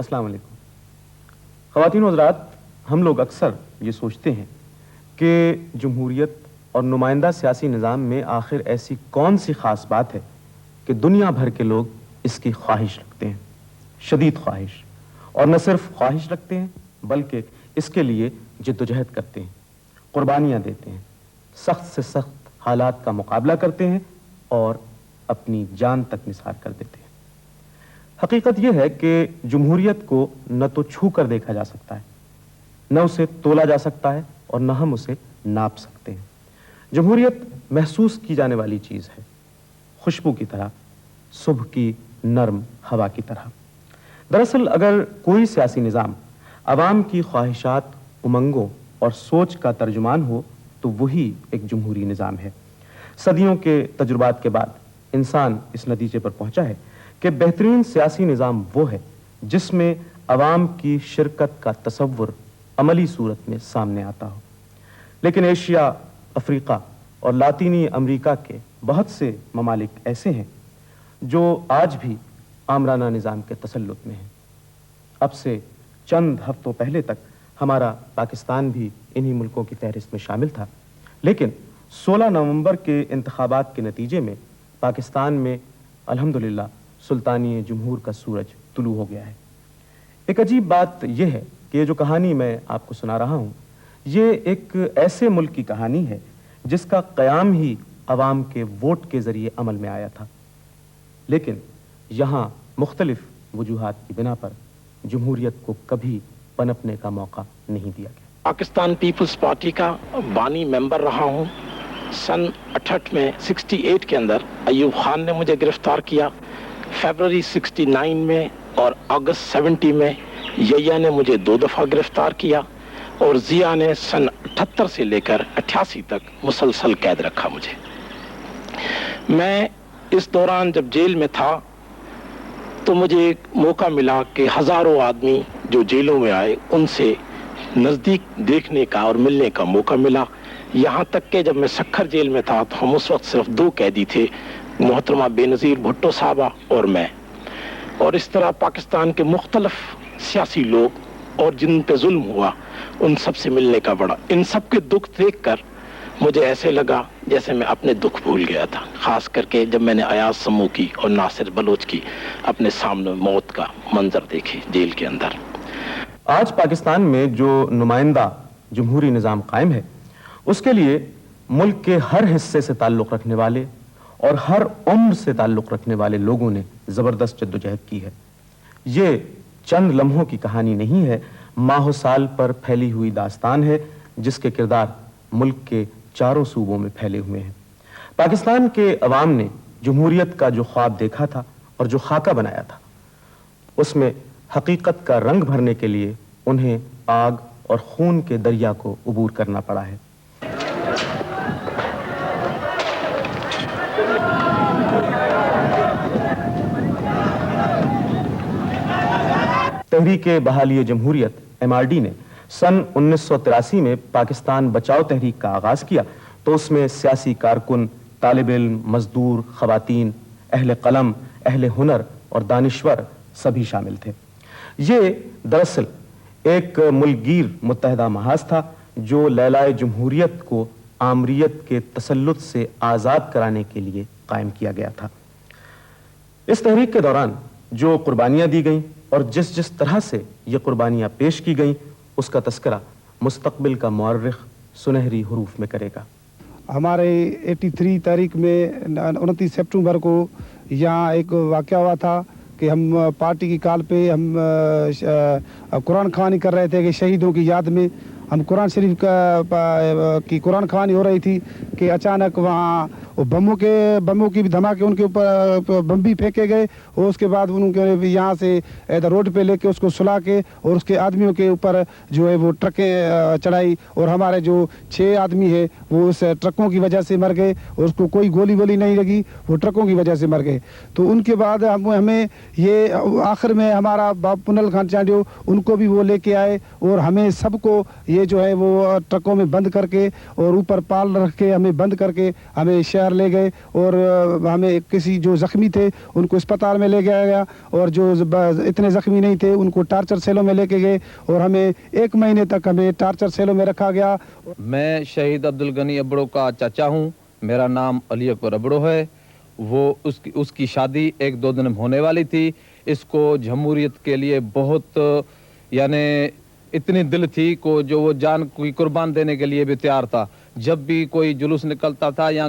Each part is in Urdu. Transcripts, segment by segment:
السلام علیکم خواتین و حضرات، ہم لوگ اکثر یہ سوچتے ہیں کہ جمہوریت اور نمائندہ سیاسی نظام میں آخر ایسی کون سی خاص بات ہے کہ دنیا بھر کے لوگ اس کی خواہش رکھتے ہیں، شدید خواہش، اور نہ صرف خواہش رکھتے ہیں بلکہ اس کے لیے جدوجہد کرتے ہیں، قربانیاں دیتے ہیں، سخت سے سخت حالات کا مقابلہ کرتے ہیں اور اپنی جان تک نثار کر دیتے ہیں۔ حقیقت یہ ہے کہ جمہوریت کو نہ تو چھو کر دیکھا جا سکتا ہے، نہ اسے تولا جا سکتا ہے اور نہ ہم اسے ناپ سکتے ہیں۔ جمہوریت محسوس کی جانے والی چیز ہے، خوشبو کی طرح، صبح کی نرم ہوا کی طرح۔ دراصل اگر کوئی سیاسی نظام عوام کی خواہشات، امنگوں اور سوچ کا ترجمان ہو تو وہی ایک جمہوری نظام ہے۔ صدیوں کے تجربات کے بعد انسان اس نتیجے پر پہنچا ہے کہ بہترین سیاسی نظام وہ ہے جس میں عوام کی شرکت کا تصور عملی صورت میں سامنے آتا ہو۔ لیکن ایشیا، افریقہ اور لاطینی امریکہ کے بہت سے ممالک ایسے ہیں جو آج بھی آمرانہ نظام کے تسلط میں ہیں۔ اب سے چند ہفتوں پہلے تک ہمارا پاکستان بھی انہی ملکوں کی فہرست میں شامل تھا، لیکن 16 نومبر کے انتخابات کے نتیجے میں پاکستان میں الحمدللہ سلطانی جمہور کا سورج طلوع ہو گیا ہے۔ ایک عجیب بات یہ ہے کہ یہ جو کہانی میں آپ کو سنا رہا ہوں، یہ ایک ایسے ملک کی کہانی ہے جس کا قیام ہی عوام کے ووٹ کے ذریعے عمل میں آیا تھا، لیکن یہاں مختلف وجوہات کی بنا پر جمہوریت کو کبھی پنپنے کا موقع نہیں دیا گیا۔ پاکستان پیپلز پارٹی کا بانی ممبر رہا ہوں۔ سن 68 میں 68 کے اندر ایوب خان نے مجھے گرفتار کیا، فیبروری 69 میں اور اگست 70 میں یحییٰ نے مجھے 2 دفعہ گرفتار کیا، اور ضیاء نے سن 78 سے لے کر 88 تک مسلسل قید رکھا مجھے۔ میں اس دوران جب جیل میں تھا تو مجھے ایک موقع ملا کہ ہزاروں آدمی جو جیلوں میں آئے ان سے نزدیک دیکھنے کا اور ملنے کا موقع ملا۔ یہاں تک کہ جب میں سکھر جیل میں تھا تو ہم اس وقت صرف 2 قیدی تھے، محترمہ بے نظیر بھٹو صاحبہ اور میں، اور اس طرح پاکستان کے مختلف سیاسی لوگ اور جن پہ ظلم ہوا ان سب سے ملنے کا بڑا، ان سب کے دکھ دیکھ کر مجھے ایسے لگا جیسے میں اپنے دکھ بھول گیا تھا، خاص کر کے جب میں نے ایاز سمو کی اور ناصر بلوچ کی اپنے سامنے موت کا منظر دیکھے جیل کے اندر۔ آج پاکستان میں جو نمائندہ جمہوری نظام قائم ہے اس کے لیے ملک کے ہر حصے سے تعلق رکھنے والے اور ہر عمر سے تعلق رکھنے والے لوگوں نے زبردست جدوجہد کی ہے۔ یہ چند لمحوں کی کہانی نہیں ہے، ماہ و سال پر پھیلی ہوئی داستان ہے جس کے کردار ملک کے چاروں صوبوں میں پھیلے ہوئے ہیں۔ پاکستان کے عوام نے جمہوریت کا جو خواب دیکھا تھا اور جو خاکہ بنایا تھا اس میں حقیقت کا رنگ بھرنے کے لیے انہیں آگ اور خون کے دریا کو عبور کرنا پڑا ہے۔ تحریک بحالی جمہوریت MRD نے سن 1983 میں پاکستان بچاؤ تحریک کا آغاز کیا تو اس میں سیاسی کارکن، طالب علم، مزدور، خواتین، اہل قلم، اہل ہنر اور دانشور سبھی شامل تھے۔ یہ دراصل ایک ملک گیر متحدہ محاذ تھا جو لیلائے جمہوریت کو آمریت کے تسلط سے آزاد کرانے کے لیے قائم کیا گیا تھا۔ اس تحریک کے دوران جو قربانیاں دی گئیں اور جس طرح سے یہ قربانیاں پیش کی گئیں اس کا تذکرہ مستقبل کا مورخ سنہری حروف میں کرے گا۔ ہمارے 83 تاریخ میں 29 سپٹمبر کو یہاں ایک واقعہ ہوا تھا کہ ہم پارٹی کی کال پہ ہم قرآن خوانی کر رہے تھے کہ شہیدوں کی یاد میں ہم قرآن شریف کی قرآن خوانی ہو رہی تھی کہ اچانک وہاں بموں کی بھی دھماکے ان کے اوپر بم بھی پھینکے گئے، اور اس کے بعد ان کے یہاں سے ادھر روڈ پہ لے کے اس کو سلا کے اور اس کے آدمیوں کے اوپر جو ہے وہ ٹرکیں چڑھائی، اور ہمارے جو 6 آدمی ہے وہ اس ٹرکوں کی وجہ سے مر گئے اور اس کو کوئی گولی وولی نہیں لگی، وہ ٹرکوں کی وجہ سے مر گئے۔ تو ان کے بعد ہمیں یہ آخر میں ہمارا باپ پنل خان چانڈیو ان کو بھی وہ لے کے آئے اور ہمیں سب کو یہ جو ہے وہ ٹرکوں میں بند کر کے اور اوپر پال رکھ کے ہمیں بند کر کے ہمیں بغیر لے گئے اور ہمیں کسی جو زخمی تھے ان کو اسپتال میں لے گیا گیا اور جو اتنے زخمی نہیں تھے ان کو ٹارچر سیلوں میں لے کے گئے اور ہمیں 1 مہینے تک ہمیں ٹارچر سیلوں میں رکھا گیا. میں شہید عبدالغنی ابڑو کا چاچا ہوں. میرا نام علی اکبر ابڑو ہے. وہ اس کی شادی 1-2 دن میں ہونے والی تھی. اس کو جمہوریت کے لیے بہت یعنی اتنی دل تھی کو جو وہ جان کوئی قربان دینے کے لیے بھی تیار تھا. جب بھی کوئی جلوس نکلتا تھا یا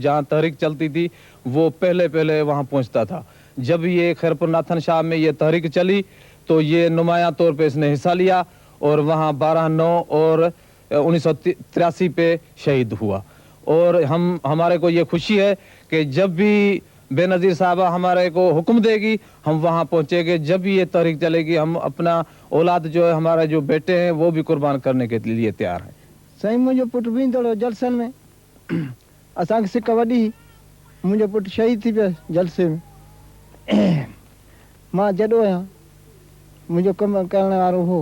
جہاں تحریک چلتی تھی وہ پہلے وہاں پہنچتا تھا. جب یہ خیرپور ناتھن شاہ میں یہ تحریک چلی تو یہ نمایاں طور پہ اس نے حصہ لیا اور وہاں 12/9 اور 1983 پہ شہید ہوا. اور ہمارے کو یہ خوشی ہے کہ جب بھی بے نظیر صاحبہ ہمارے کو حکم دے گی ہم وہاں پہنچے گے. جب بھی یہ تحریک چلے گی ہم اپنا اولاد جو ہے ہمارے جو بیٹے ہیں وہ بھی قربان کرنے کے لیے تیار ہیں. سائیں مجھے پٹ بھی تھوڑا جلسن میں اساں کی سکھ وڈی مجھے پٹ شہید تھی پہ جلسے میں ماں جڈو آیا مجھے کم کرنے والو ہو